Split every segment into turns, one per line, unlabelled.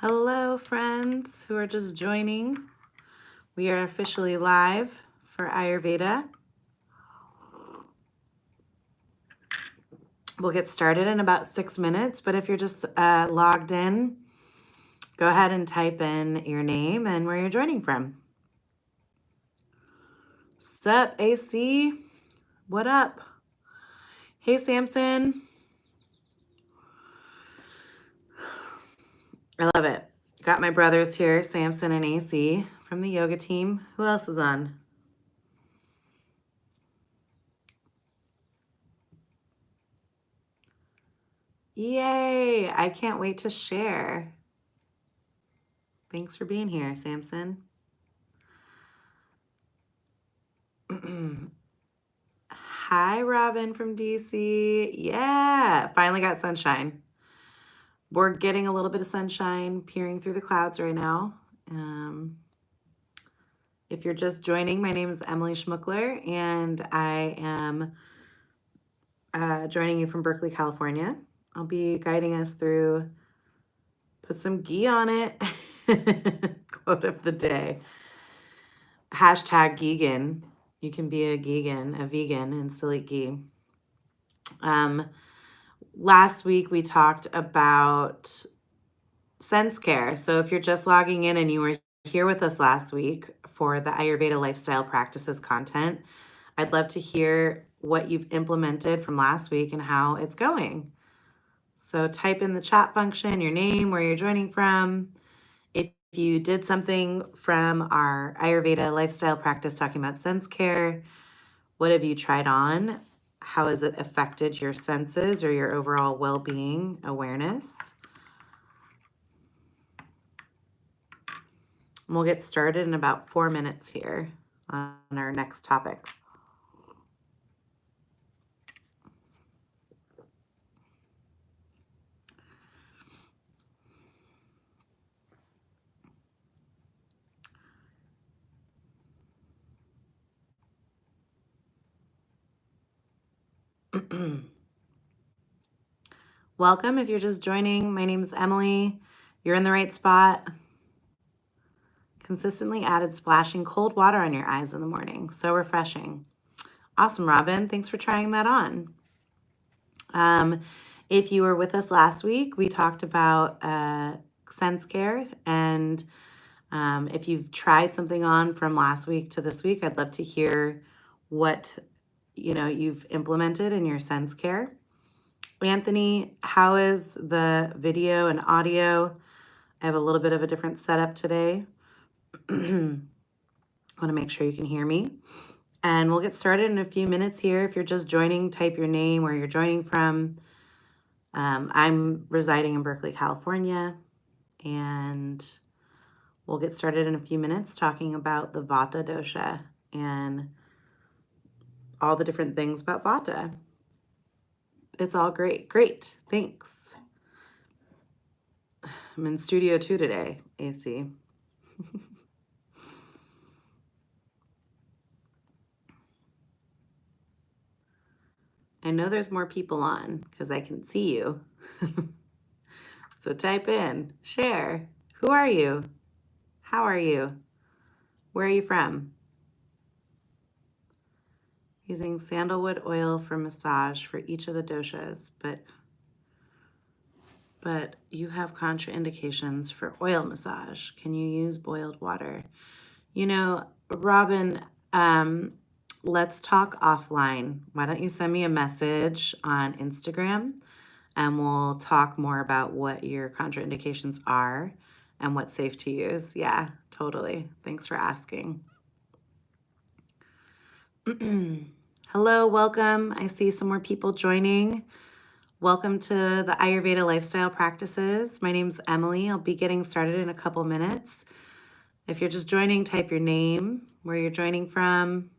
Hello, friends who are just joining. We are officially live for Ayurveda. We'll get started in about 6 minutes, but if you're just logged in, go ahead and type in your name and where you're joining from. Sup, AC? What up? Hey, Samson. I love it. Got my brothers here, Samson and AC from the yoga team. Who else is on? Yay! I can't wait to share. Thanks for being here, Samson. Hi, Robin from DC. Yeah, finally got sunshine. We're getting a little bit of sunshine peering through the clouds right now. If you're just joining, my name is Emily Schmuckler, and I am joining you from Berkeley, California. I'll be guiding us through, put some ghee on it, quote of the day. Hashtag Geegan. You can be a vegan, and still eat ghee. Last week we talked about sense care. So if you're just logging in and you were here with us last week for the Ayurveda Lifestyle Practices content, I'd love to hear what you've implemented from last week and how it's going. So type in the chat function, your name, where you're joining from. If you did something from our Ayurveda lifestyle practice talking about sense care, what have you tried on? How has it affected your senses or your overall well-being awareness? And we'll get started in about 4 minutes here on our next topic. Welcome. If you're just joining, my name is Emily. You're in the right spot. Consistently added splashing cold water on your eyes in the morning. So refreshing. Awesome, Robin. Thanks for trying that on. If you were with us last week, we talked about sense care. And if you've tried something on from last week to this week, I'd love to hear what you've implemented in your sense care. Anthony, how is the video and audio? I have a little bit of a different setup today. I want to make sure you can hear me. And we'll get started in a few minutes here. If you're just joining, type your name, where you're joining from. I'm residing in Berkeley, California, and we'll get started in a few minutes talking about the Vata dosha and all the different things about Vata. It's all great. Great. Thanks. I'm in studio 2 today, AC. I know there's more people on because I can see you. So type in, share. Who are you? How are you? Where are you from? Using sandalwood oil for massage for each of the doshas, but you have contraindications for oil massage. Can you use boiled water? Robin, let's talk offline. Why don't you send me a message on Instagram and we'll talk more about what your contraindications are and what's safe to use. Yeah, totally. Thanks for asking. Hello, welcome. I see some more people joining. Welcome to the Ayurveda Lifestyle Practices. My name's Emily. I'll be getting started in a couple minutes. If you're just joining, type your name, where you're joining from,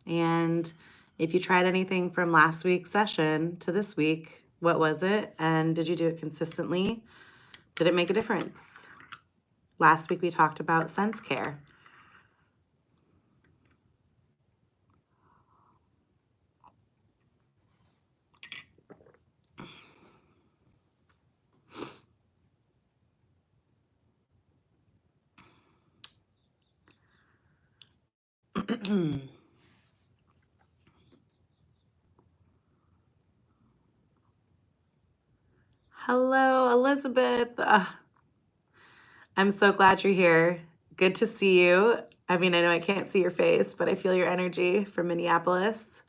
and if you tried anything from last week's session to this week, what was it? And did you do it consistently? Did it make a difference? Last week we talked about sense care. Hello, Elizabeth. I'm so glad you're here. Good to see you. I mean, I know I can't see your face, but I feel your energy from Minneapolis.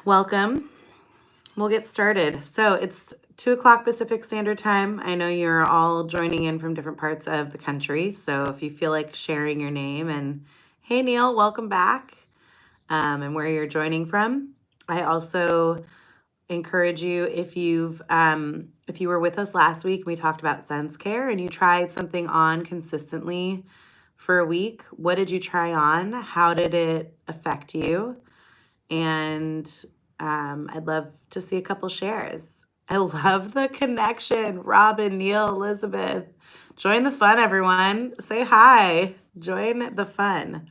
Welcome. We'll get started. So it's 2 o'clock Pacific Standard Time. I know you're all joining in from different parts of the country. So if you feel like sharing your name and hey, Neil, welcome back, and where you're joining from. I also encourage you if you were with us last week, we talked about sense care and you tried something on consistently for a week. What did you try on? How did it affect you? And I'd love to see a couple shares. I love the connection. Robin, Neil, Elizabeth. Join the fun, everyone. Say hi. Join the fun.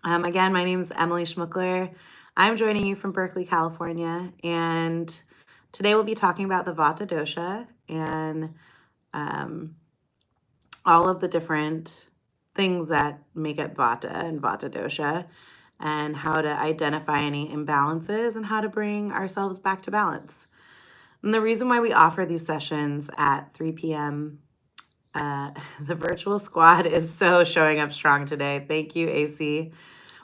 Again, my name is Emily Schmuckler. I'm joining you from Berkeley, California, and today we'll be talking about the Vata dosha and all of the different things that make up Vata and Vata dosha, and how to identify any imbalances and how to bring ourselves back to balance. And the reason why we offer these sessions at 3 p.m., the virtual squad is so showing up strong today. Thank you, AC.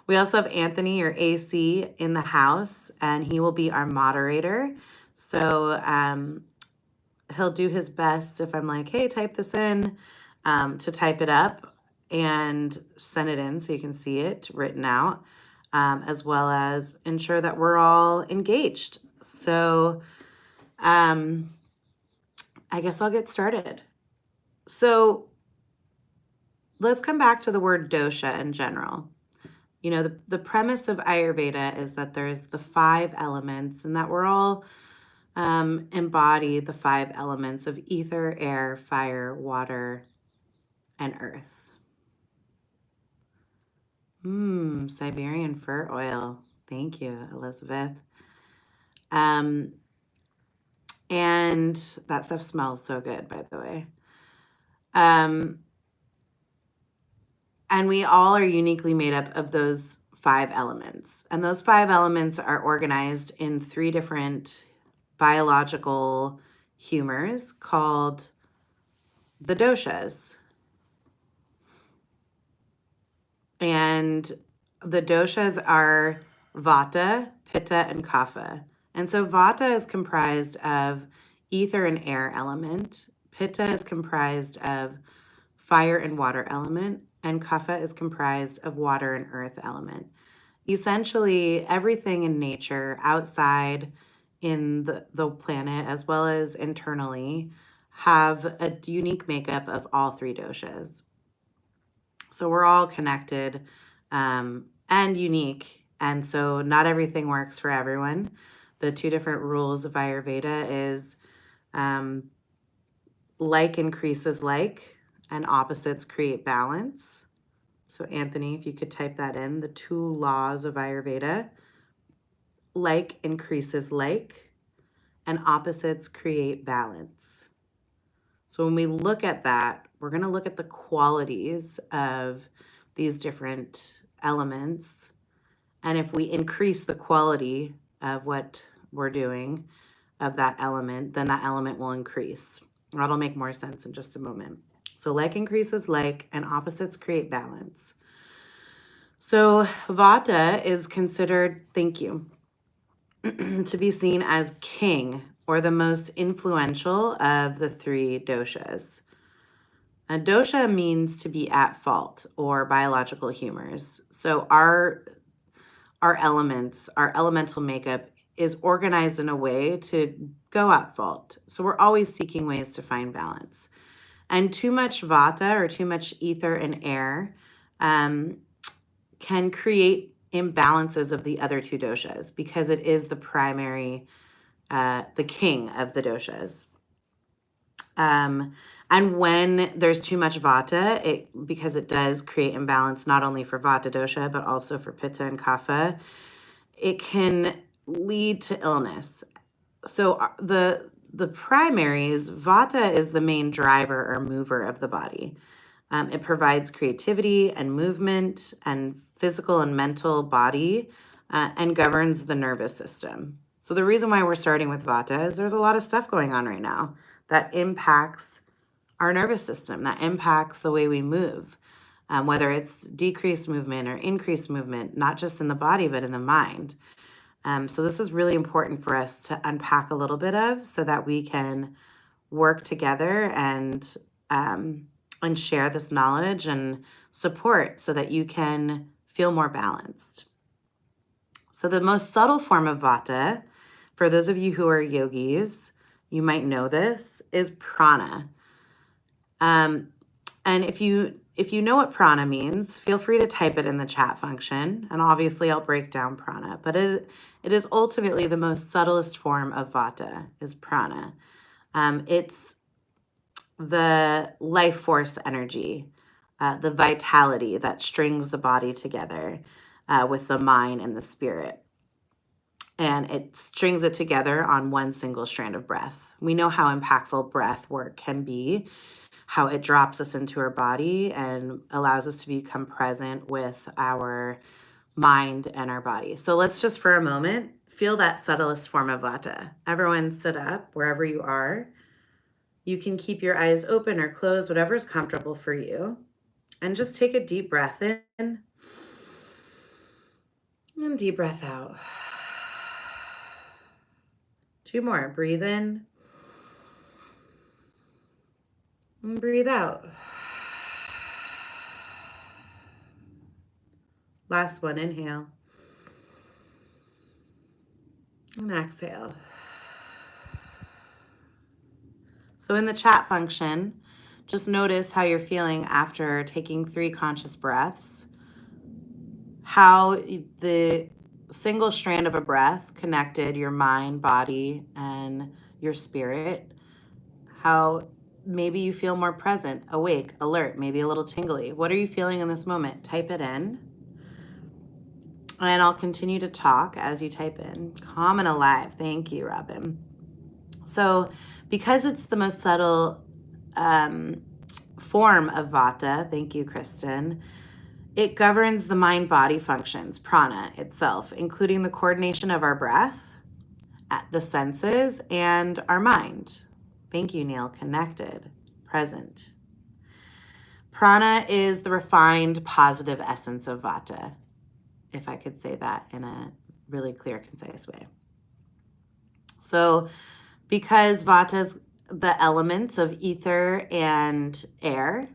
We also have Anthony, or AC, in the house, and he will be our moderator. So he'll do his best if I'm like, hey, type this in, to type it up and send it in so you can see it written out, as well as ensure that we're all engaged. So I guess I'll get started. So let's come back to the word dosha in general. You know, the premise of Ayurveda is that there's the 5 elements and that we're all embody the 5 elements of ether, air, fire, water, and earth. Siberian fir oil. Thank you, Elizabeth. And that stuff smells so good, by the way. And we all are uniquely made up of those 5 elements. And those 5 elements are organized in 3 different biological humors called the doshas. And the doshas are Vata, Pitta, and Kapha. And so Vata is comprised of ether and air element. Pitta is comprised of fire and water element. And Kapha is comprised of water and earth element. Essentially, everything in nature, outside in the planet, as well as internally, have a unique makeup of all 3 doshas. So we're all connected and unique. And so not everything works for everyone. The 2 different rules of Ayurveda is like increases like, and opposites create balance. So Anthony, if you could type that in, the 2 laws of Ayurveda: like increases like, and opposites create balance. So when we look at that, we're going to look at the qualities of these different elements. And if we increase the quality of what we're doing of that element, then that element will increase. That'll make more sense in just a moment. So like increases like, and opposites create balance. So Vata is considered, thank you, to be seen as king, or the most influential of the 3 doshas. A dosha means to be at fault, or biological humors. So our elements, our elemental makeup is organized in a way to go at fault. So we're always seeking ways to find balance. And too much Vata, or too much ether and air, can create imbalances of the other 2 doshas, because it is the primary, the king of the doshas. And when there's too much Vata, because it does create imbalance not only for Vata dosha, but also for Pitta and Kapha, it can lead to illness. So the primaries, Vata is the main driver or mover of the body. It provides creativity and movement and physical and mental body, and governs the nervous system. So the reason why we're starting with Vata is there's a lot of stuff going on right now that impacts our nervous system, that impacts the way we move, whether it's decreased movement or increased movement, not just in the body, but in the mind. So this is really important for us to unpack a little bit of so that we can work together and share this knowledge and support so that you can feel more balanced. So the most subtle form of Vata, for those of you who are yogis, you might know this, is prana. And if you know what prana means, feel free to type it in the chat function. And obviously I'll break down prana, but it is ultimately the most subtlest form of Vata is prana. It's the life force energy, the vitality that strings the body together with the mind and the spirit. And it strings it together on one single strand of breath. We know how impactful breath work can be, how it drops us into our body and allows us to become present with our mind and our body. So let's just for a moment feel that subtlest form of Vata. Everyone sit up wherever you are. You can keep your eyes open or closed, whatever is comfortable for you. And just take a deep breath in and deep breath out. 2 more. Breathe in and breathe out. Last one. Inhale and exhale. So in the chat function, just notice how you're feeling after taking 3 conscious breaths, how the single strand of a breath connected your mind, body, and your spirit, how maybe you feel more present, awake, alert, maybe a little tingly. What are you feeling in this moment? Type it in. And I'll continue to talk as you type in. Calm and alive. Thank you, Robin. So because it's the most subtle form of Vata, thank you, Kristen, it governs the mind-body functions, prana itself, including the coordination of our breath, the senses, and our mind. Thank you, Neil. Connected, present. Prana is the refined, positive essence of Vata, if I could say that in a really clear, concise way. So because Vata's the elements of ether and air,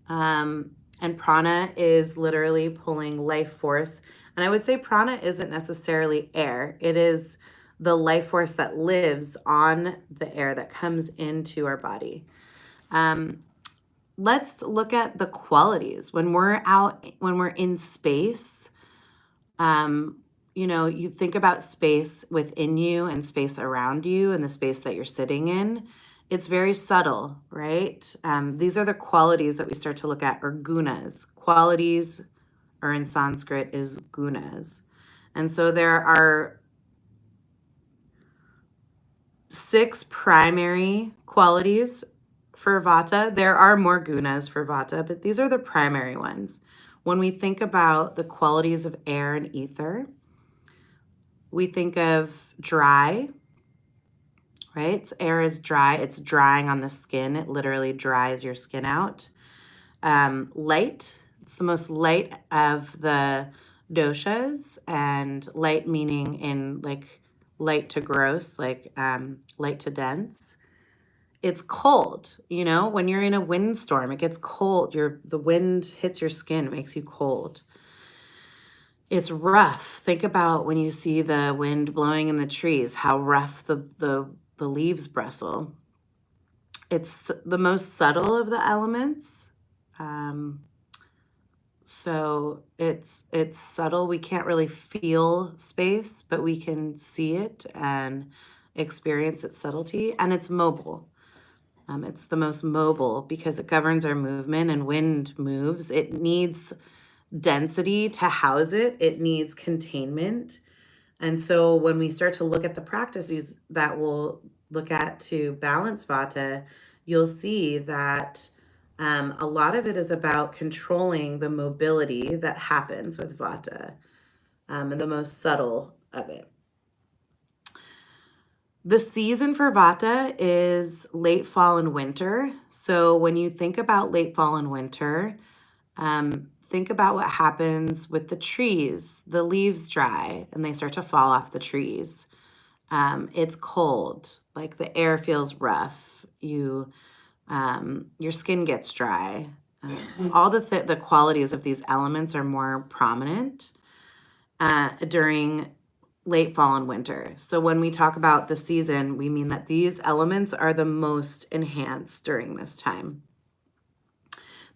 and prana is literally pulling life force. And I would say prana isn't necessarily air. It is the life force that lives on the air that comes into our body. Let's look at the qualities. When we're in space, you think about space within you and space around you and the space that you're sitting in. It's very subtle, right? These are the qualities that we start to look at, or gunas. Qualities, or in Sanskrit, is gunas. And so there are 6 primary qualities for Vata. There are more gunas for Vata, but these are the primary ones. When we think about the qualities of air and ether, we think of dry, right? So air is dry. It's drying on the skin. It literally dries your skin out. Light. It's the most light of the doshas, and light meaning in like light to gross, like light to dense. It's cold, when you're in a windstorm, it gets cold. The wind hits your skin, it makes you cold. It's rough. Think about when you see the wind blowing in the trees, how rough the leaves bristle. It's the most subtle of the elements. So it's subtle. We can't really feel space, but we can see it and experience its subtlety. And it's mobile. It's the most mobile because it governs our movement, and wind moves. It needs density to house it. It needs containment. And so when we start to look at the practices that we'll look at to balance Vata, you'll see that A lot of it is about controlling the mobility that happens with Vata, and the most subtle of it. The season for Vata is late fall and winter. So when you think about late fall and winter, think about what happens with the trees. The leaves dry and they start to fall off the trees. It's cold, like the air feels rough. Your skin gets dry. All the qualities of these elements are more prominent during late fall and winter. So when we talk about the season, we mean that these elements are the most enhanced during this time.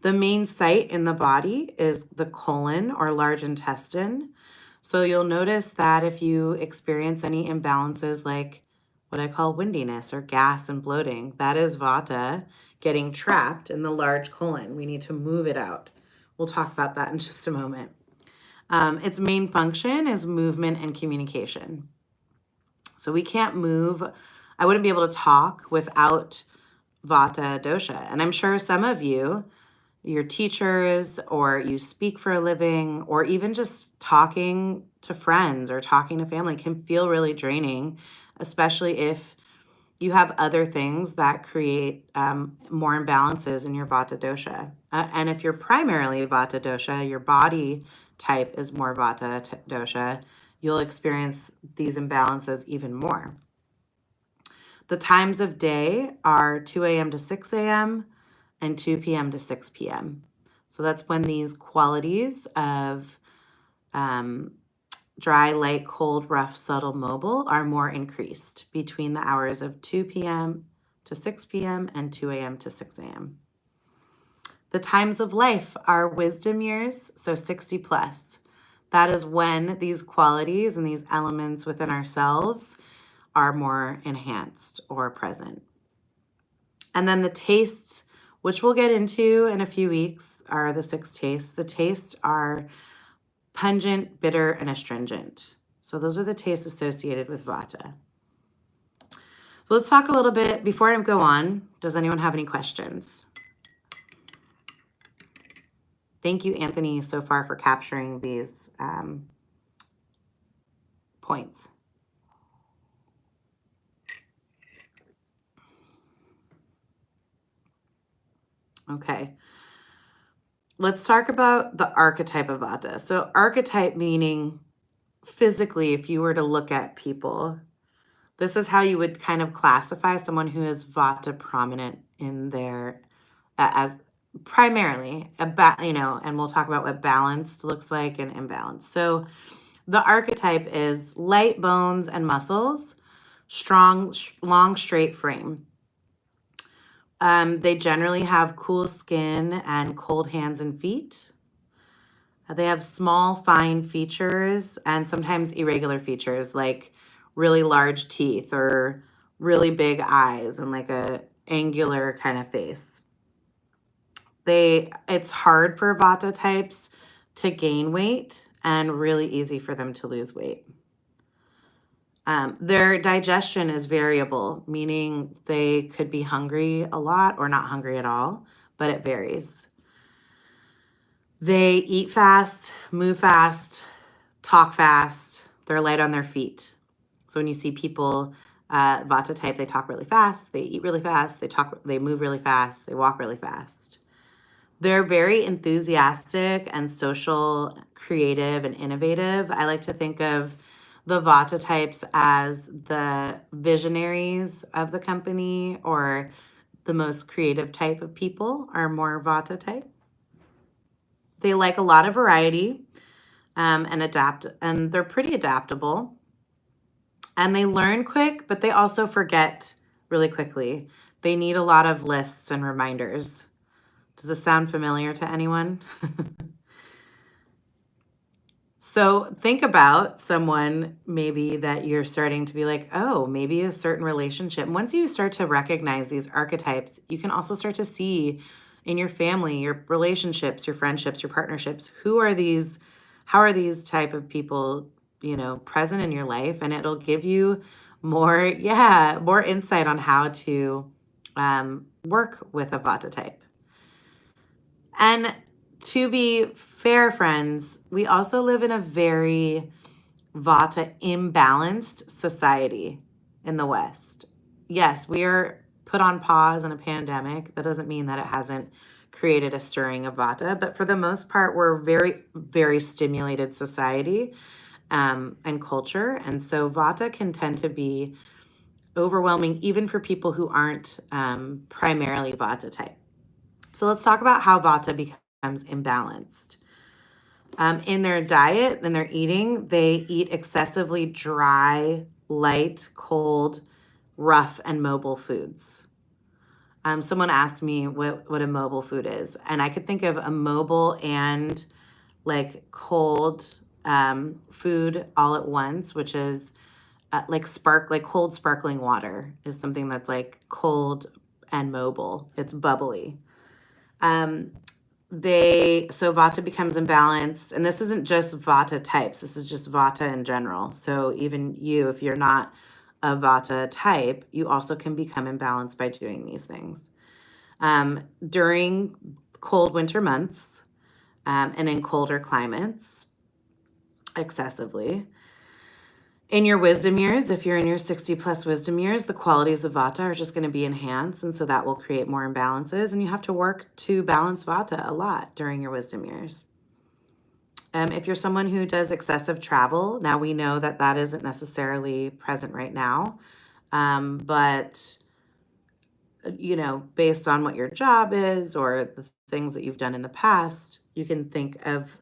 The main site in the body is the colon or large intestine. So you'll notice that if you experience any imbalances like what I call windiness or gas and bloating, that is Vata getting trapped in the large colon. We need to move it out. We'll talk about that in just a moment. Its main function is movement and communication. So we can't move. I wouldn't be able to talk without Vata dosha. And I'm sure some of you, your teachers, or you speak for a living, or even just talking to friends or talking to family can feel really draining, especially if you have other things that create more imbalances in your Vata dosha. And if you're primarily Vata dosha, your body type is more Vata dosha, you'll experience these imbalances even more. The times of day are 2 a.m. to 6 a.m. and 2 p.m. to 6 p.m. So that's when these qualities of dry, light, cold, rough, subtle, mobile are more increased between the hours of 2 p.m. to 6 p.m. and 2 a.m. to 6 a.m. The times of life are wisdom years, so 60 plus. That is when these qualities and these elements within ourselves are more enhanced or present. And then the tastes, which we'll get into in a few weeks, are the 6 tastes. The tastes are pungent, bitter, and astringent. So those are the tastes associated with Vata. So let's talk a little bit, before I go on, does anyone have any questions? Thank you, Anthony, so far for capturing these points. Okay. Let's talk about the archetype of Vata. So archetype meaning physically, if you were to look at people, this is how you would kind of classify someone who is Vata prominent in their, as primarily, and we'll talk about what balanced looks like and imbalanced. So the archetype is light bones and muscles, strong, long, straight frame. They generally have cool skin and cold hands and feet. They have small, fine features and sometimes irregular features like really large teeth or really big eyes and like a angular kind of face. It's hard for Vata types to gain weight and really easy for them to lose weight. Their digestion is variable, meaning they could be hungry a lot or not hungry at all, but it varies. They eat fast, move fast, talk fast. They're light on their feet. So when you see people, Vata type, they talk really fast, they eat really fast, they move really fast, they walk really fast. They're very enthusiastic and social, creative, and innovative. I like to think of the Vata types as the visionaries of the company, or the most creative type of people are more Vata type. They like a lot of variety and they're pretty adaptable. And they learn quick, but they also forget really quickly. They need a lot of lists and reminders. Does this sound familiar to anyone? So think about someone maybe that you're starting to be like, oh, maybe a certain relationship. And once you start to recognize these archetypes, you can also start to see in your family, your relationships, your friendships, your partnerships, how are these type of people, present in your life? And it'll give you more insight on how to work with a Vata type. And to be fair, friends, we also live in a very Vata imbalanced society in the West. Yes, we are put on pause in a pandemic. That doesn't mean that it hasn't created a stirring of Vata, but for the most part, we're a very, very stimulated society and culture. And so Vata can tend to be overwhelming even for people who aren't primarily Vata type. So let's talk about how Vata becomes imbalanced. In their diet and their eating, they eat excessively dry, light, cold, rough, and mobile foods. Someone asked me what a mobile food is, and I could think of a mobile and like cold food all at once, which is like cold sparkling water is something that's like cold and mobile. It's bubbly. Um, so Vata becomes imbalanced, and this isn't just Vata types, this is just Vata in general. So even you, if you're not a Vata type, you also can become imbalanced by doing these things. During cold winter months and in colder climates, excessively. In your wisdom years, if you're in your 60 plus wisdom years, the qualities of Vata are just going to be enhanced. And so that will create more imbalances. And you have to work to balance Vata a lot during your wisdom years. If you're someone who does excessive travel, now we know that that isn't necessarily present right now. But, you know, based on what your job is or the things that you've done in the past, you can think of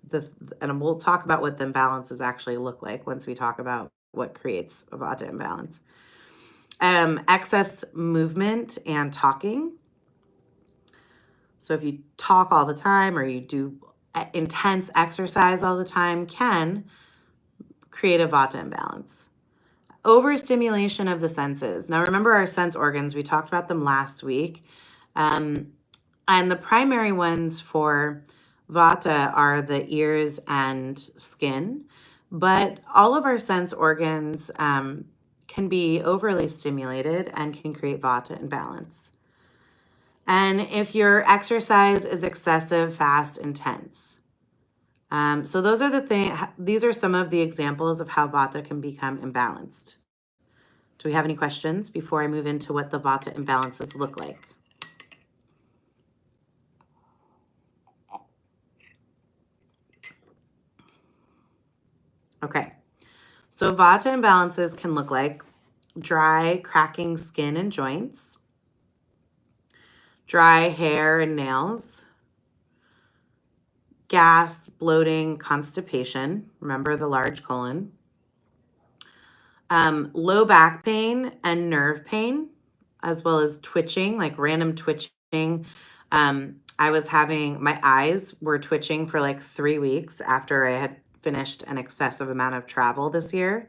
and we'll talk about what the imbalances actually look like once we talk about what creates a Vata imbalance. Excess movement and talking. So if you talk all the time or you do intense exercise all the time can create a Vata imbalance. Overstimulation of the senses. Now remember our sense organs, we talked about them last week. And the primary ones for Vata are the ears and skin. But all of our sense organs can be overly stimulated and can create Vata imbalance. And if your exercise is excessive, fast, intense. So those are the things, these are some of the examples of how Vata can become imbalanced. Do we have any questions before I move into what the Vata imbalances look like? Okay. So Vata imbalances can look like dry, cracking skin and joints, dry hair and nails, gas, bloating, constipation. Remember the large colon. Low back pain and nerve pain, as well as twitching, like random twitching. My eyes were twitching for like 3 weeks after I had finished an excessive amount of travel this year.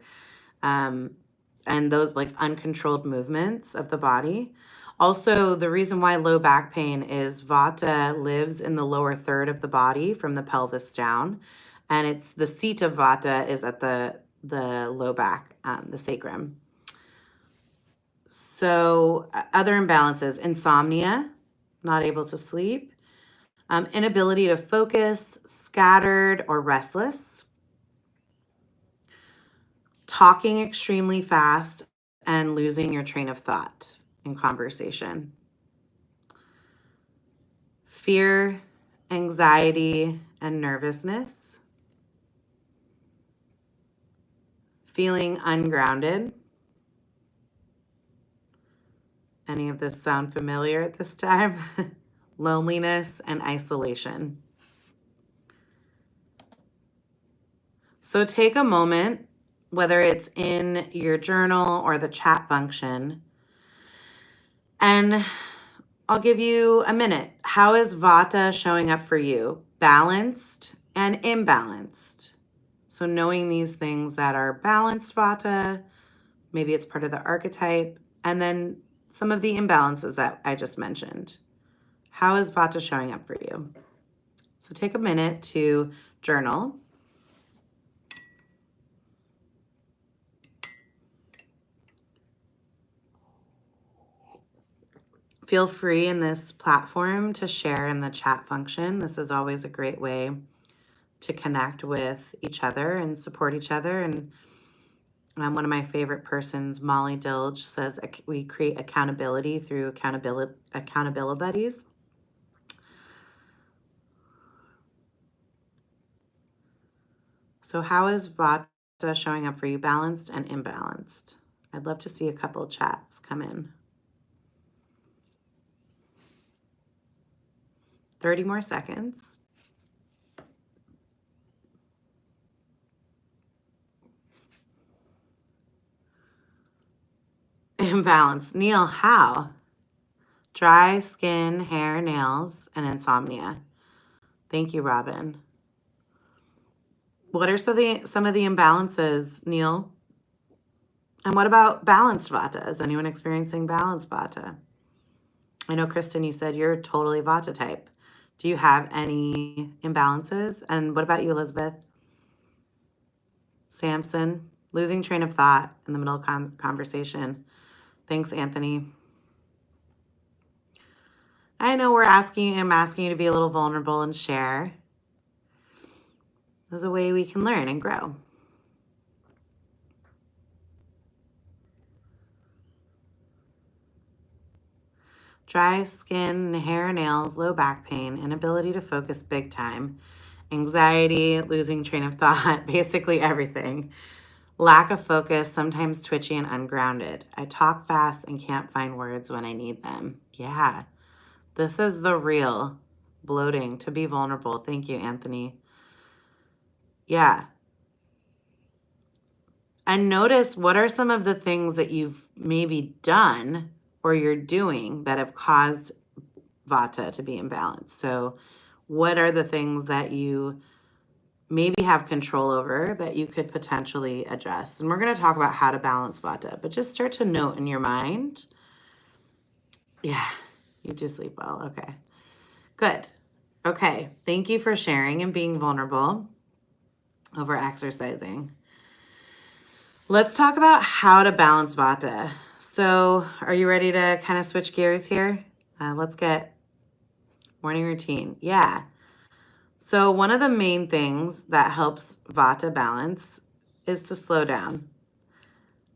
And those like uncontrolled movements of the body. Also, the reason why low back pain is Vata lives in the lower third of the body from the pelvis down. And it's the seat of Vata is at the low back, the sacrum. So other imbalances, insomnia, not able to sleep, inability to focus, scattered or restless, talking extremely fast, and losing your train of thought in conversation. Fear, anxiety, and nervousness. Feeling ungrounded. Any of this sound familiar at this time? Loneliness and isolation. So take a moment, whether it's in your journal or the chat function, and I'll give you a minute. How is Vata showing up for you? Balanced and imbalanced. So knowing these things that are balanced Vata, maybe it's part of the archetype, and then some of the imbalances that I just mentioned. How is Vata showing up for you? So take a minute to journal. Feel free in this platform to share in the chat function. This is always a great way to connect with each other and support each other. And one of my favorite persons, Molly Dilge, says we create accountability through accountability buddies. So how is Vata showing up for you, balanced and imbalanced? I'd love to see a couple chats come in. 30 more seconds. Imbalance. Neil, how? Dry skin, hair, nails, and insomnia. Thank you, Robin. What are some of the imbalances, Neil? And what about balanced Vata? Is anyone experiencing balanced Vata? I know, Kristen, you said you're totally Vata type. Do you have any imbalances? And what about you, Elizabeth? Samson, losing train of thought in the middle of conversation. Thanks, Anthony. I know I'm asking you to be a little vulnerable and share. There's a way we can learn and grow. Dry skin, hair, nails, low back pain, inability to focus big time, anxiety, losing train of thought, basically everything. Lack of focus, sometimes twitchy and ungrounded. I talk fast and can't find words when I need them. Yeah, this is the real bloating, to be vulnerable. Thank you, Anthony. Yeah. And notice, what are some of the things that you've maybe done or you're doing that have caused Vata to be imbalanced? So what are the things that you maybe have control over that you could potentially adjust? And we're going to talk about how to balance Vata, but just start to note in your mind. Yeah, you do sleep well. Okay, good. Okay, thank you for sharing and being vulnerable over exercising. Let's talk about how to balance Vata. So are you ready to kind of switch gears here? Let's get morning routine. Yeah. So one of the main things that helps Vata balance is to slow down.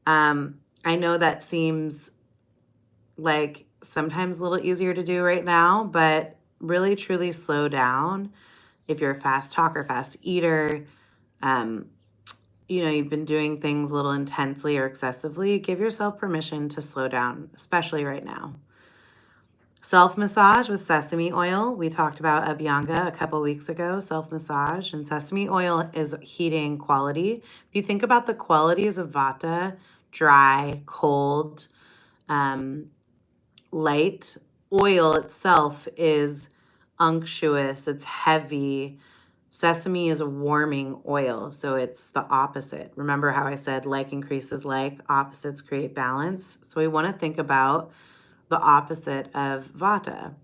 I know that seems like sometimes a little easier to do right now, but really truly slow down. If you're a fast talker, fast eater, you've been doing things a little intensely or excessively, give yourself permission to slow down, especially right now. Self-massage with sesame oil. We talked about Abhyanga a couple weeks ago, self-massage, and sesame oil is heating quality. If you think about the qualities of Vata, dry, cold, light, oil itself is unctuous, it's heavy. Sesame is a warming oil, so it's the opposite. Remember how I said like increases like, opposites create balance? So we want to think about the opposite of Vata.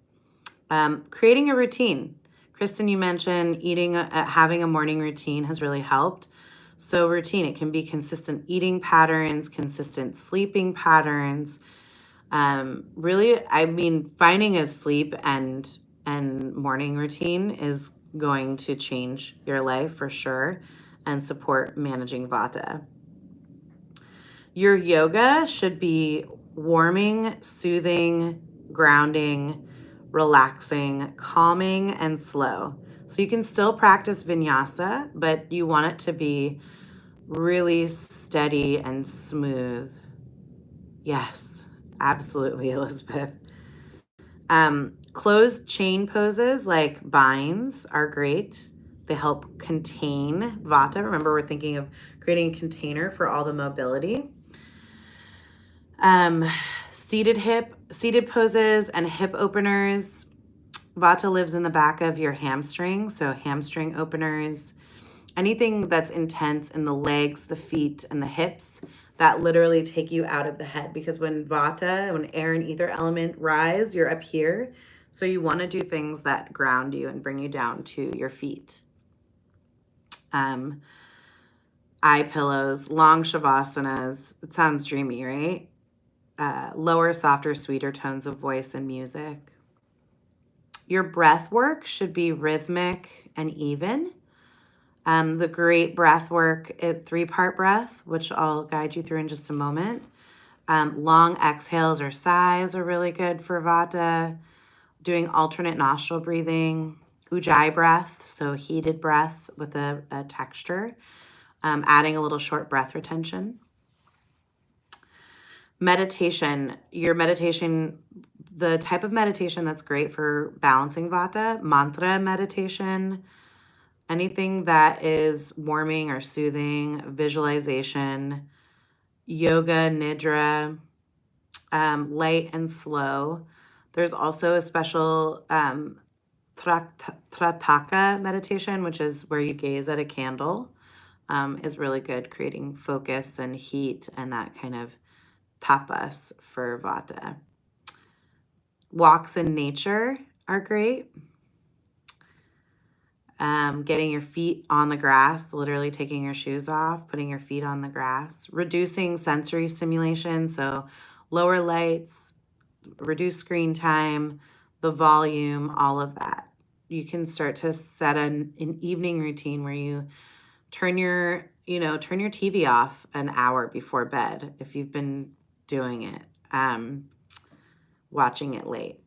Creating a routine. Kristen, you mentioned having a morning routine has really helped. So routine, it can be consistent eating patterns, consistent sleeping patterns. Really, I mean, finding a sleep and morning routine is going to change your life for sure and support managing Vata. Your yoga should be warming, soothing, grounding, relaxing, calming, and slow. So you can still practice vinyasa, but you want it to be really steady and smooth. Yes, absolutely, Elizabeth. Closed chain poses like binds are great. They help contain Vata. Remember, we're thinking of creating a container for all the mobility. Seated poses and hip openers. Vata lives in the back of your hamstring, so hamstring openers. Anything that's intense in the legs, the feet, and the hips that literally take you out of the head, because when air and ether element rise, you're up here. So you want to do things that ground you and bring you down to your feet. Eye pillows, long shavasanas. It sounds dreamy, right? lower, softer, sweeter tones of voice and music. Your breath work should be rhythmic and even. The great breath work, 3-part breath, which I'll guide you through in just a moment. Long exhales or sighs are really good for Vata. Doing alternate nostril breathing, ujjayi breath, so heated breath with a texture. Adding a little short breath retention. Meditation, the type of meditation that's great for balancing Vata, mantra meditation, anything that is warming or soothing, visualization, yoga, nidra, light and slow. There's also a special Trataka meditation, which is where you gaze at a candle, is really good, creating focus and heat and that kind of tapas for Vata. Walks in nature are great. Getting your feet on the grass, literally taking your shoes off, putting your feet on the grass. Reducing sensory stimulation, so lower lights, reduce screen time, the volume, all of that. You can start to set an evening routine where you turn your TV off an hour before bed if you've been doing it, watching it late.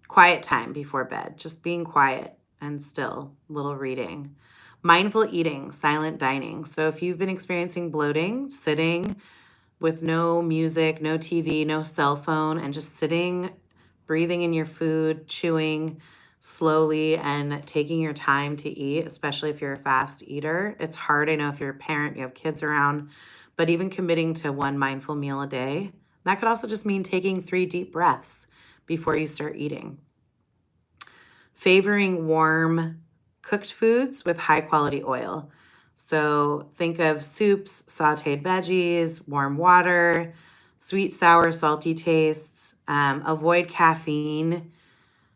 Quiet time before bed, just being quiet and still, little reading. Mindful eating, silent dining. So if you've been experiencing bloating, sitting with no music, no TV, no cell phone, and just sitting, breathing in your food, chewing slowly and taking your time to eat, especially if you're a fast eater. It's hard, I know, if you're a parent, you have kids around, but even committing to one mindful meal a day, that could also just mean taking 3 deep breaths before you start eating. Favoring warm cooked foods with high quality oil. So think of soups, sauteed veggies, warm water, sweet, sour, salty tastes. Avoid caffeine,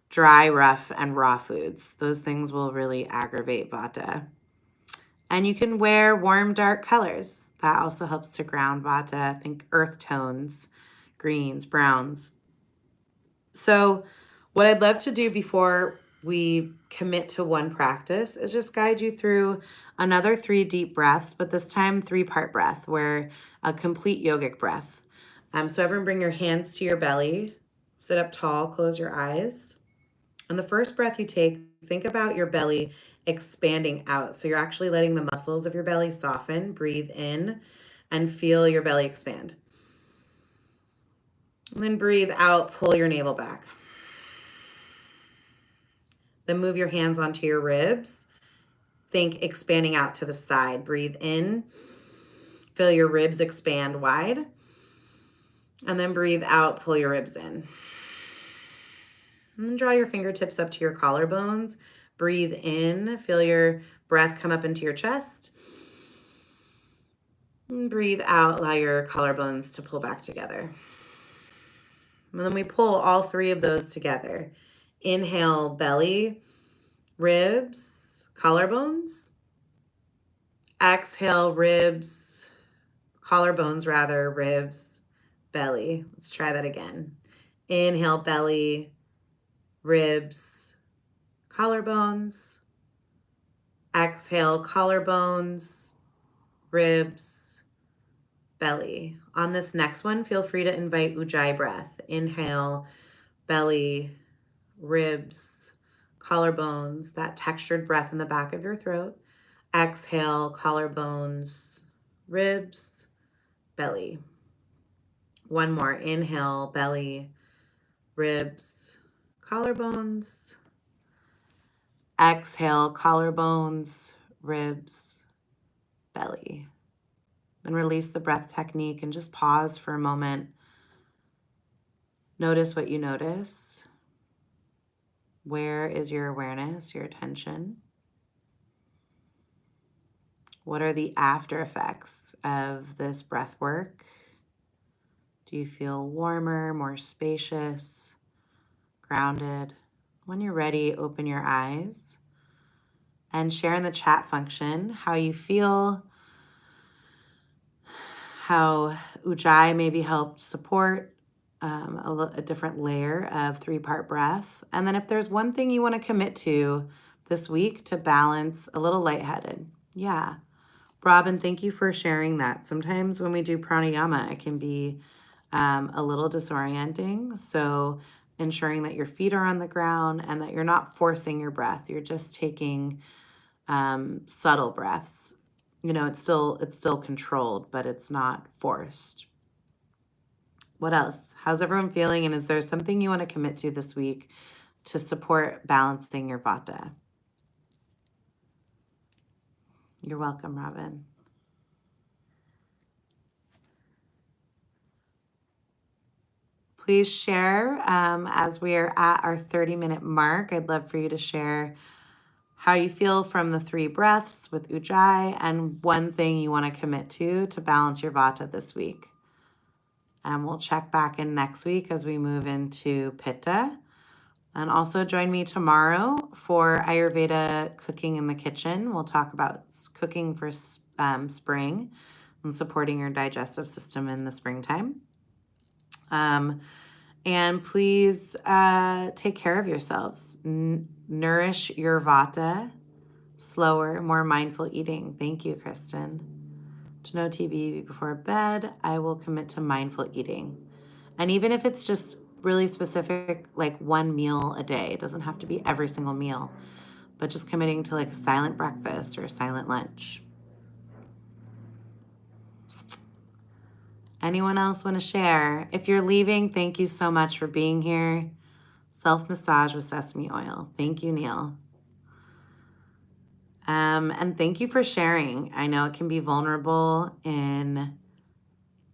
dry, rough, and raw foods. Those things will really aggravate Vata. And you can wear warm, dark colors. That also helps to ground Vata. Think earth tones, greens, browns. So what I'd love to do before we commit to one practice is just guide you through another 3 deep breaths, but this time 3-part breath, where a complete yogic breath. So everyone bring your hands to your belly, sit up tall, close your eyes. And the first breath you take, think about your belly expanding out. So you're actually letting the muscles of your belly soften. Breathe in and feel your belly expand. And then breathe out, pull your navel back. Then move your hands onto your ribs. Think expanding out to the side. Breathe in. Feel your ribs expand wide. And then breathe out, pull your ribs in. And then draw your fingertips up to your collarbones. Breathe in. Feel your breath come up into your chest. And breathe out. Allow your collarbones to pull back together. And then we pull all 3 of those together. Inhale, belly, ribs, collarbones. Exhale, ribs, collarbones rather, ribs, belly. Let's try that again. Inhale, belly, ribs, collarbones. Exhale, collarbones, ribs, belly. On this next one, feel free to invite ujjayi breath. Inhale, belly, ribs, collarbones, that textured breath in the back of your throat. Exhale, collarbones, ribs, belly. One more. Inhale, belly, ribs, collarbones. Exhale, collarbones, ribs, belly. Then release the breath technique and just pause for a moment. Notice what you notice. Where is your awareness, your attention? What are the after effects of this breath work? Do you feel warmer, more spacious, grounded? When you're ready, open your eyes and share in the chat function how you feel, how ujjayi maybe helped support a different layer of 3-part breath. And then if there's one thing you want to commit to this week to balance, a little lightheaded. Yeah. Robin, thank you for sharing that. Sometimes when we do pranayama, it can be a little disorienting. So ensuring that your feet are on the ground and that you're not forcing your breath. You're just taking subtle breaths. You know, it's still controlled, but it's not forced. What else? How's everyone feeling? And is there something you want to commit to this week to support balancing your Vata? You're welcome, Robin. Please share as we are at our 30-minute mark. I'd love for you to share how you feel from the 3 breaths with Ujjayi and one thing you want to commit to balance your Vata this week. And we'll check back in next week as we move into Pitta. And also join me tomorrow for Ayurveda Cooking in the Kitchen. We'll talk about cooking for spring and supporting your digestive system in the springtime. And please take care of yourselves. Nourish your Vata. Slower, more mindful eating. Thank you, Kristen. To no TV before bed, I will commit to mindful eating. And even if it's just really specific, like 1 meal a day, it doesn't have to be every single meal, but just committing to like a silent breakfast or a silent lunch. Anyone else want to share? If you're leaving, thank you so much for being here. Self-massage with sesame oil. Thank you, Neil. And thank you for sharing. I know it can be vulnerable in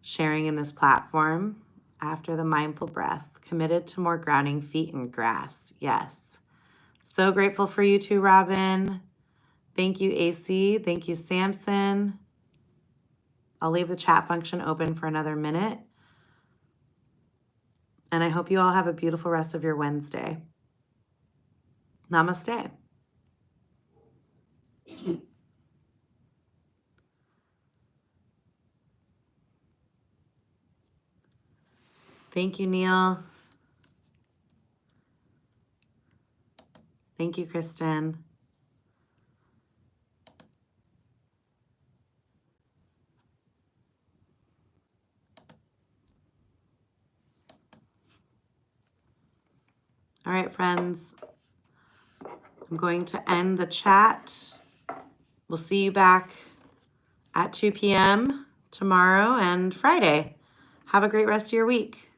sharing in this platform. After the mindful breath, committed to more grounding feet in grass. Yes. So grateful for you too, Robin. Thank you, AC. Thank you, Samson. I'll leave the chat function open for another minute. And I hope you all have a beautiful rest of your Wednesday. Namaste. Thank you, Neil. Thank you, Kristen. All right, friends. I'm going to end the chat. We'll see you back at 2 p.m. tomorrow and Friday. Have a great rest of your week.